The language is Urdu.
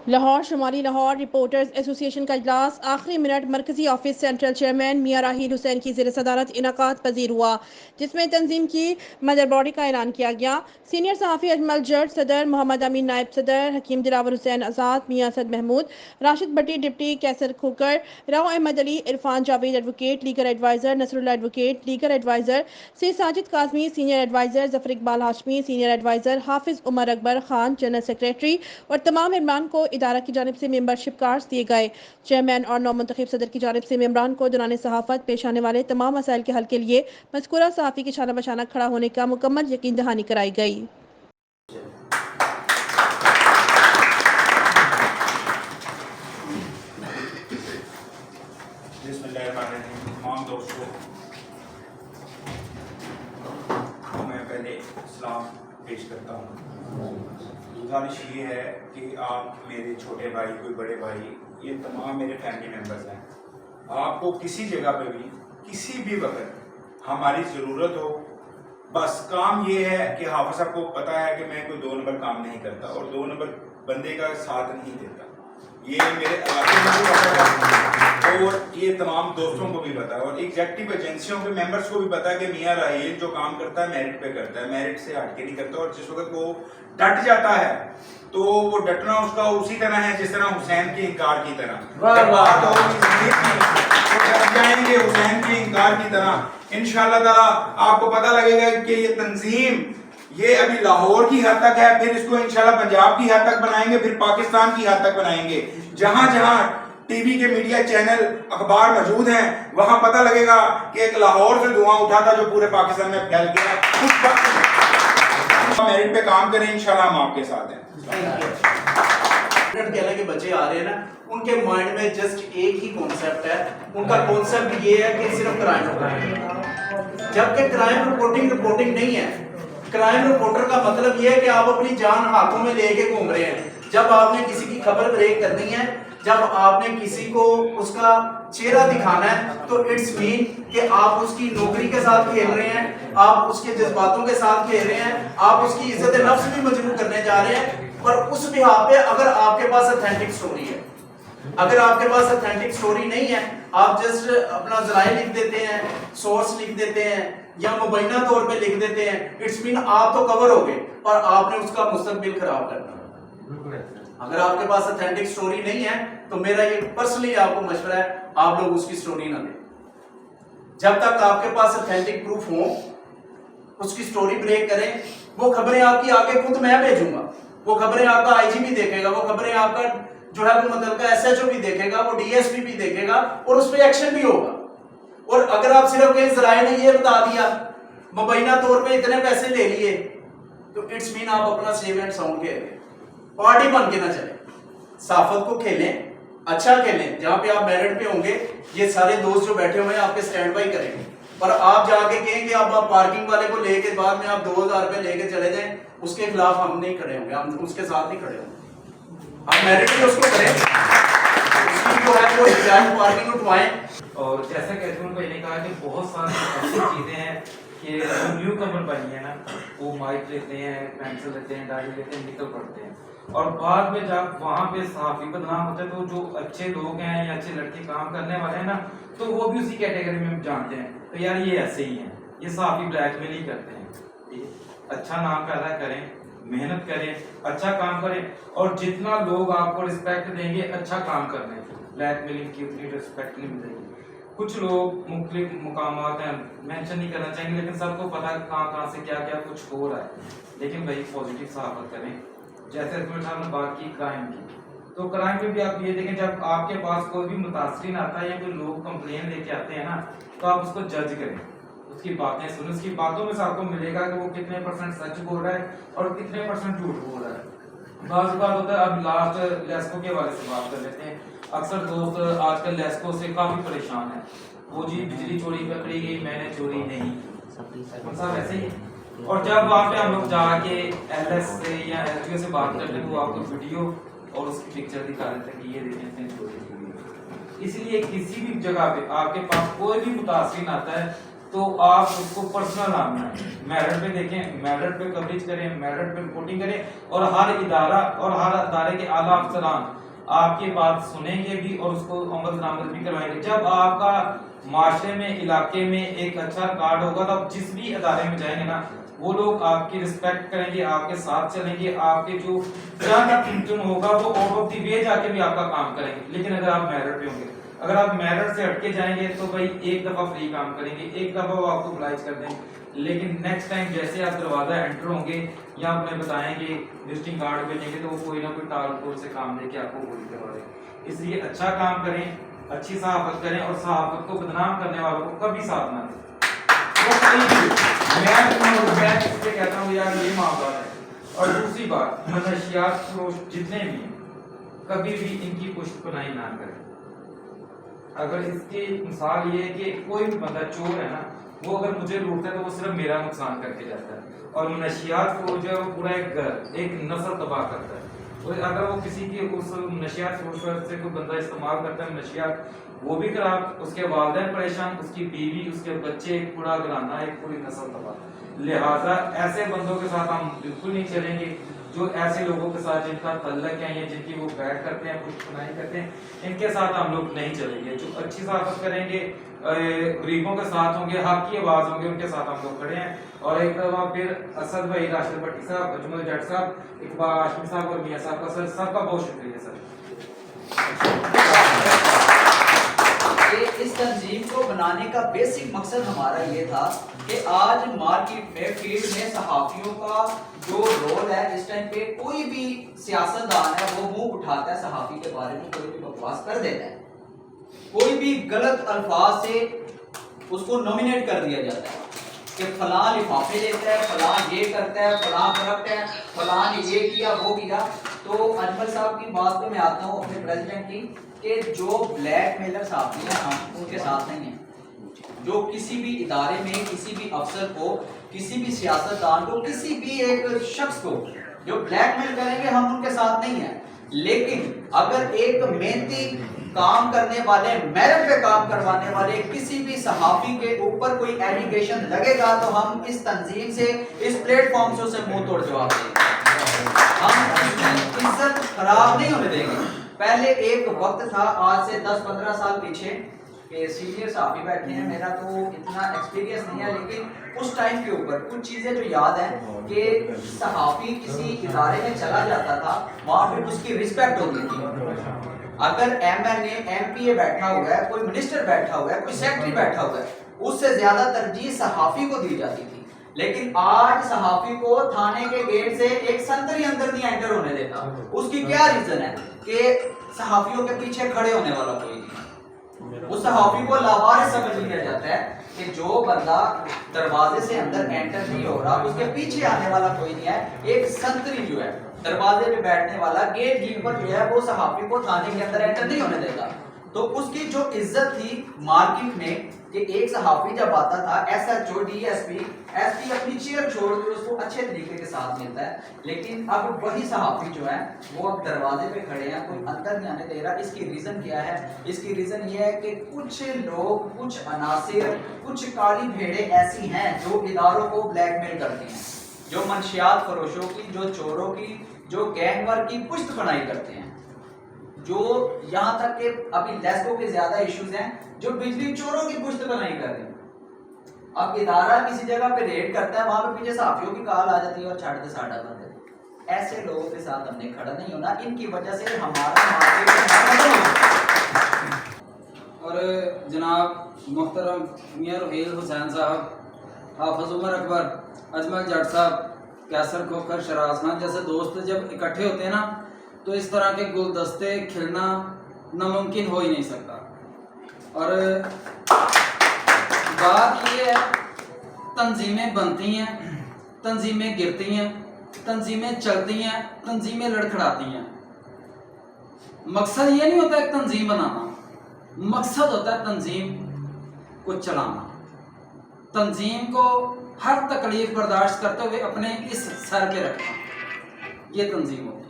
لاہور شمالی لاہور رپورٹرز ایسوسی ایشن کا اجلاس آخری منٹ مرکزی آفس سینٹرل چیئرمین میاں راحیل حسین کی زیر صدارت انعقاد پذیر ہوا، جس میں تنظیم کی مدر باڈی کا اعلان کیا گیا۔ سینئر صحافی اجمل جٹ صدر، محمد امین نائب صدر، حکیم دلاور Hussain Azad, Mian Asad Mahmood, Rashid Batti deputy Qaiser Khokhar, Rao Ahmed Ali, Irfan Javed advocate legal adviser, Nasrullah advocate legal adviser, C Sajid Kazmi senior adviser, Zafar Iqbal Hashmi senior adviser, Hafiz Umar Akbar Khan general secretary اور تمام ممبران کو ادارہ کی جانب سے ممبرشپ کارڈز دیے گئے۔ چیئرمین اور نو منتخب صدر کی جانب سے ممبران کو دوران صحافت پیش آنے والے تمام مسائل کے حل کے لیے مذکورہ صحافی کے شانہ بشانہ کھڑا ہونے کا مکمل یقین دہانی کرائی گئی۔ بسم اللہ الرحمن الرحیم۔ تمام دوستوں کو میں پہلے سلام پیش کرتا ہوں۔ گزارش یہ ہے کہ آپ میرے چھوٹے بھائی، کوئی بڑے بھائی، یہ تمام میرے فیملی ممبرز ہیں۔ آپ کو کسی جگہ پہ بھی کسی بھی وقت ہماری ضرورت ہو، بس کام یہ ہے کہ حافظ صاحب کو پتہ ہے کہ میں کوئی 2 نمبر کام نہیں کرتا اور 2 نمبر بندے کا ساتھ نہیں دیتا، یہ میرے علاقے میں بھی پتہ ہے اور یہ تمام دوستوں کو بھی پتا ہے اور ایگزیکٹو ایجنسیوں کے ممبرس کو بھی پتا ہے کہ میاں راحیل جو کام کرتا ہے میرٹ پہ کرتا ہے، میرٹ سے ہٹ کے نہیں کرتا، اور جس وقت وہ ڈٹ جاتا ہے تو وہ ڈٹنا اس کا اسی طرح ہے جس طرح حسین کے انکار کی طرح بات ہوگی زندگی کی، وہ ڈٹ جائیں گے حسین کے انکار کی طرح۔ انشاءاللہ تعالیٰ آپ کو پتہ لگے گا کہ یہ تنظیم یہ ابھی لاہور کی حد تک ہے، پھر اس کو انشاءاللہ پنجاب کی حد تک بنائیں گے، پھر پاکستان کی حد تک بنائیں گے۔ جہاں جہاں ٹی وی کے میڈیا چینل اخبار موجود ہیں وہاں پتہ لگے گا کہ ایک لاہور سے دھواں اٹھا تھا جو پورے پاکستان میں پھیل گیا۔ اس وقت میرٹ پہ کام کریں، انشاءاللہ ہم آپ کے ساتھ ہیں۔ کہنا کہ بچے آ رہے ہیں نا، ان کے مائنڈ میں جسٹ ایک ہی کانسیپٹ ہے، ان کا کانسیپٹ یہ ہے کہ صرف کرائم رپورٹنگ، جبکہ کرائم رپورٹنگ نہیں ہے۔ کرائم رپورٹر کا مطلب یہ ہے کہ آپ اپنی جان ہاتھوں میں لے کے گھوم رہے ہیں۔ جب آپ نے کسی کی خبر بریک کرنی ہے، جب آپ نے کسی کو اس کا چہرہ دکھانا ہے، تو اٹس مین کہ آپ اس کی نوکری کے ساتھ کھیل رہے ہیں، آپ اس کے جذباتوں کے ساتھ کھیل رہے ہیں، آپ اس کی عزت نفس بھی مجروح کرنے جا رہے ہیں۔ اور اس بہا پہ اگر آپ کے پاس اتھینٹک سٹوری ہے، اگر آپ کے پاس اتھینٹک سٹوری نہیں ہے، آپ جسٹ اپنا ذرائع لکھ دیتے ہیں، سورس لکھ دیتے ہیں یا مبینہ طور پہ لکھ دیتے ہیں، اٹس مین آپ تو کور ہو گئے اور آپ نے اس کا مستقبل خراب کرنا۔ اگر آپ کے پاس اتھینٹک سٹوری نہیں ہے تو میرا یہ پرسنلی آپ کو مشورہ ہے، آپ لوگ اس کی سٹوری نہ دیں۔ جب تک آپ کے پاس اتھینٹک پروف ہوں، اس کی سٹوری بریک کریں۔ وہ خبریں آپ کی آگے خود میں بھیجوں گا، وہ خبریں آپ کا آئی جی بھی دیکھے گا، وہ خبریں آپ کا جو ہے مطلب کا ایس ایچ او بھی دیکھے گا، وہ ڈی ایس پی بھی دیکھے گا اور اس پہ ایکشن بھی ہوگا۔ اور اگر آپ صرف کہیں ذرائع نے یہ بتا دیا، مبینہ طور پہ اتنے پیسے لے لیے، تو اٹس مین آپ اپنا سیو اینڈ ساؤنڈ کے پارٹی بن کے نہ چلیں۔ صحافت کو کھیلیں، اچھا کھیلیں، جہاں پہ آپ میرٹ پہ ہوں گے یہ سارے دوست جو بیٹھے ہوئے ہیں آپ کے سٹینڈ بائی کریں گے، پر آپ جا کے کہیں کہ اب آپ پارکنگ والے کو لے کے بعد میں آپ 2000 روپے لے کے چلے جائیں، اس کے خلاف ہم نہیں کھڑے ہوں گے، ہم اس کے ساتھ نہیں کھڑے ہوں گے۔ آپ میرٹ پہ اس کو کریں، اس کی جو ہے وہ جائز پارکنگ اٹھوائیں۔ اور جیسا کہ ارجن بھائی نے کہا کہ بہت ساری ایسی چیزیں ہیں کہ نیو کمر بنی ہے نا، وہ مائک لیتے ہیں، پینسل لیتے ہیں، ڈائری لیتے ہیں، نکل پڑتے ہیں، اور بعد میں جب وہاں پہ صحافی بدنام ہوتے ہیں تو جو اچھے لوگ ہیں یا اچھے لڑکے کام کرنے والے ہیں نا، تو وہ بھی اسی کیٹیگری میں جانتے ہیں تو یار یہ ایسے ہی ہیں، یہ صحافی بلیک میل ہی کرتے ہیں۔ اچھا نام پیدا کریں، محنت کریں، اچھا کام کریں، اور جتنا لوگ آپ کو رسپیکٹ دیں گے اچھا کام کرنے، بلیک میلنگ کی اتنی رسپیکٹ نہیں ملے گی۔ کچھ لوگ مختلف مقامات ہیں، مینشن نہیں کرنا چاہیں گے، لیکن سب کو پتا کہاں سے کیا کیا کچھ ہو رہا ہے، لیکن بھائی پازیٹیو صحافت کریں۔ جیسے اکمل صاحب نے بات کی کرائم کی، تو کرائم میں بھی آپ یہ دیکھیں جب آپ کے پاس کوئی بھی متاثرین آتا ہے یا کوئی لوگ کمپلین لے کے آتے ہیں نا، تو آپ اس کو جج کریں، اس کی باتیں سنیں، اس کی باتوں میں سے آپ کو ملے گا کہ وہ کتنے % سچ بول رہا ہے اور کتنے % جھوٹ بول رہا ہے۔ بعض بات ہوتا ہے، اب لاسٹ لیسکو کے حوالے سے بات کر لیتے ہیں۔ اکثر دوست آج کل لیسکو سے کافی پریشان ہیں، وہ جی بجلی چوری پکڑی گئی، میں نے چوری نہیں، صاحب ایسے ہی ہے۔ اور جب وہاں پہ ہم لوگ جا کے ایل ایس سے یا ایس ڈی او سے بات کرتے ہیں تو وہ آپ کو ویڈیو اور اس کی پکچر دکھا دیتے ہیں کہ یہ دیکھیں اس نے چوری کی ہے۔ اس لیے کسی بھی جگہ پہ آپ کے پاس کوئی بھی متاثرین آتا ہے تو آپ اس کو پرسنل نام بنائیں, میرٹ پہ دیکھیں, میرٹ پہ کوریج کریں, میرٹ پہ رپورٹنگ کریں, اور ہر ادارہ اور ہر ادارے کے اعلیٰ افسران آپ کی بات سنیں گے بھی اور اس کو عمل درآمد بھی کروائیں گے. جب آپ کا معاشرے میں, علاقے میں ایک اچھا کارڈ ہوگا تو آپ جس بھی ادارے میں جائیں گے نا, وہ لوگ آپ کی رسپیکٹ کریں گے, آپ کے ساتھ چلیں گے, آپ کے جو چند ہوگا وہ آؤٹ آف دی وے جا کے بھی آپ کا کام کریں گے. لیکن اگر آپ میرٹ پہ ہوں گے, اگر آپ میرٹ سے ہٹ کے جائیں گے تو بھائی ایک دفعہ فری کام کریں گے, ایک دفعہ وہ آپ کو بلائز کر دیں گے, لیکن نیکسٹ ٹائم جیسے آپ دروازہ انٹر ہوں گے یا آپ انہیں بتائیں گے وزٹنگ کارڈ بھیجیں گے تو وہ کوئی نہ کوئی ٹال پور سے کام دے کے آپ کو گولی کروا دیں. اس لیے اچھا کام کریں, اچھی صحافت کریں, اور صحافت کو بدنام کرنے والوں کو کبھی ساتھ نہ دیں. وہ کہیں بھی میں اس سے کہتا ہوں یار یہ معاملہ ہے. اور دوسری بات, منشیات فروش جتنے بھی ہیں کبھی بھی ان کی پشت پناہی نہ کریں. اگر اس کی مثال یہ ہے کہ کوئی بھی بندہ چور ہے نا, وہ اگر مجھے لوٹتا ہے تو وہ صرف میرا نقصان کر کے جاتا ہے, اور منشیات فروش جو ہے وہ پورا ایک گھر, ایک نسل تباہ کرتا ہے. اور اگر وہ کسی کی اس منشیات فروش سے کوئی بندہ استعمال کرتا ہے منشیات, وہ بھی خراب, اس کے والدین پریشان, اس کی بیوی, اس کے بچے, ایک پورا گھرانہ, ایک پوری نسل تباہ. لہٰذا ایسے بندوں کے ساتھ ہم بالکل نہیں چلیں گے, جو ایسے لوگوں کے ساتھ جن کا تعلق ہے یا جن کی وہ بیٹھ کرتے ہیں, کچھ پناہی کرتے ہیں, ان کے ساتھ ہم لوگ نہیں چلیں گے. جو اچھی صحافت کریں گے, غریبوں کے ساتھ ہوں گے, حق کی آواز ہوں گے, ان کے ساتھ ہم لوگ کھڑے ہیں. اور ایک دفعہ پھر اسد بھائی, راشد بھٹی صاحب, اجمل جٹ صاحب, اقبال ہاشمی صاحب اور میاں صاحب کا, سر سب کا بہت شکریہ سر. اس تنظیم کو بنانے کا بیسک مقصد ہمارا یہ تھا کہ آج مارکیٹ میں, فیلڈ میں صحافیوں کا جو رول ہے, اس ٹائم پہ کوئی بھی سیاستدان ہے وہ منہ اٹھاتا ہے صحافی کے بارے میں, کوئی بھی بکواس کر دیتا ہے, کوئی بھی غلط الفاظ سے اس کو نومینیٹ کر دیا جاتا ہے کہ فلاں لفافے لیتا ہے, فلاں یہ کرتا ہے, فلاں کرپٹ ہے, فلاں نے یہ کیا وہ کیا. تو اجمل صاحب کی بات پہ میں آتا ہوں اپنے پریزیڈنٹ کی, کہ جو بلیک میلر صحافی ہیں ہم ان کے ساتھ نہیں ہیں. جو کسی بھی ادارے میں کسی بھی افسر کو, کسی بھی سیاستدان کو, کسی بھی ایک شخص کو جو بلیک میل کریں گے ہم ان کے ساتھ نہیں ہیں. لیکن اگر ایک محنتی کام کرنے والے, میرٹ پہ کام کروانے والے کسی بھی صحافی کے اوپر کوئی ایلیگیشن لگے گا تو ہم اس تنظیم سے, اس پلیٹ فارم سے اسے منہ توڑ جواب دیں گے. ہم اس کی عزت خراب نہیں ہونے دیں گے. پہلے ایک وقت تھا, آج سے 10-15 سال پیچھے, کہ سینئر صحافی بیٹھے ہیں, میرا تو اتنا ایکسپیرینس نہیں ہے, لیکن اس ٹائم کے اوپر کچھ چیزیں جو یاد ہیں کہ صحافی کسی ادارے میں چلا جاتا تھا, وہاں پہ اس کی رسپیکٹ ہوتی تھی. اگر ایم این اے, ایم پی اے بیٹھا ہوا ہے, کوئی منسٹر بیٹھا ہوا ہے, کوئی سیکٹری بیٹھا ہوا ہے, اس سے زیادہ ترجیح صحافی کو دی جاتی تھی. لیکن آج صحافی کو تھانے کے گیٹ سے ایک سنتری اندر نہیں انٹر ہونے دیتا. اس کی کیا ریزن ہے؟ کہ صحافیوں کے پیچھے کھڑے ہونے والا کوئی نہیں. اس صحافی کو لاوارث سمجھ لیا جاتا ہے کہ جو بندہ دروازے سے اندر انٹر نہیں ہو رہا, اس کے پیچھے آنے والا کوئی نہیں ہے. ایک سنتری جو ہے, دروازے پہ بیٹھنے والا گیٹ کیپر جو ہے, وہ صحافی کو تھانے کے اندر انٹر نہیں ہونے دیتا. تو اس کی جو عزت تھی مارکیٹ میں, کہ ایک صحافی جب آتا تھا, S H O, D S P اپنی چیئر چھوڑ کے اس کو اچھے طریقے کے ساتھ ملتا ہے. لیکن اب وہی صحافی جو ہے وہ اب دروازے پہ کھڑے ہیں, کوئی اندر نہیں آنے دے رہا. اس کی ریزن کیا ہے؟ اس کی ریزن یہ ہے کہ کچھ لوگ, کچھ عناصر, کچھ کالی بھیڑیں ایسی ہیں جو اداروں کو بلیک میل کرتی ہیں, جو منشیات فروشوں کی, جو چوروں کی, جو گینگ کی پشت پناہی کرتے ہیں, جو یہاں تک کہ ابھی لیسبو کے زیادہ ایشوز ہیں, جو بجلی چوروں کی پشت پناہی کر رہے ہیں. اب ادارہ کسی جگہ پہ ریڈ کرتا ہے, وہاں پہ پیچھے صحافیوں کی کال آ جاتی ہے اور چھاڑ دے ساڑھا کر دیتے. ایسے لوگوں کے ساتھ ہم نے کھڑا نہیں ہونا, ان کی وجہ سے ہمارا اور جناب محترم میاں رحیل حسین صاحب, حافظ عمر اکبر, اجمل جٹ صاحب, کیسر کھوکھر, شراز خان جیسے دوست جب اکٹھے ہوتے ہیں نا, تو اس طرح کے گلدستے کھلنا ناممکن ہو ہی نہیں سکتا. اور بات یہ ہے, تنظیمیں بنتی ہیں, تنظیمیں گرتی ہیں, تنظیمیں چلتی ہیں, تنظیمیں لڑکھڑاتی ہیں. مقصد یہ نہیں ہوتا ایک تنظیم بنانا, مقصد ہوتا ہے تنظیم کو چلانا, تنظیم کو ہر تکلیف برداشت کرتے ہوئے اپنے اس سر پہ رکھنا. یہ تنظیم ہوتی ہے.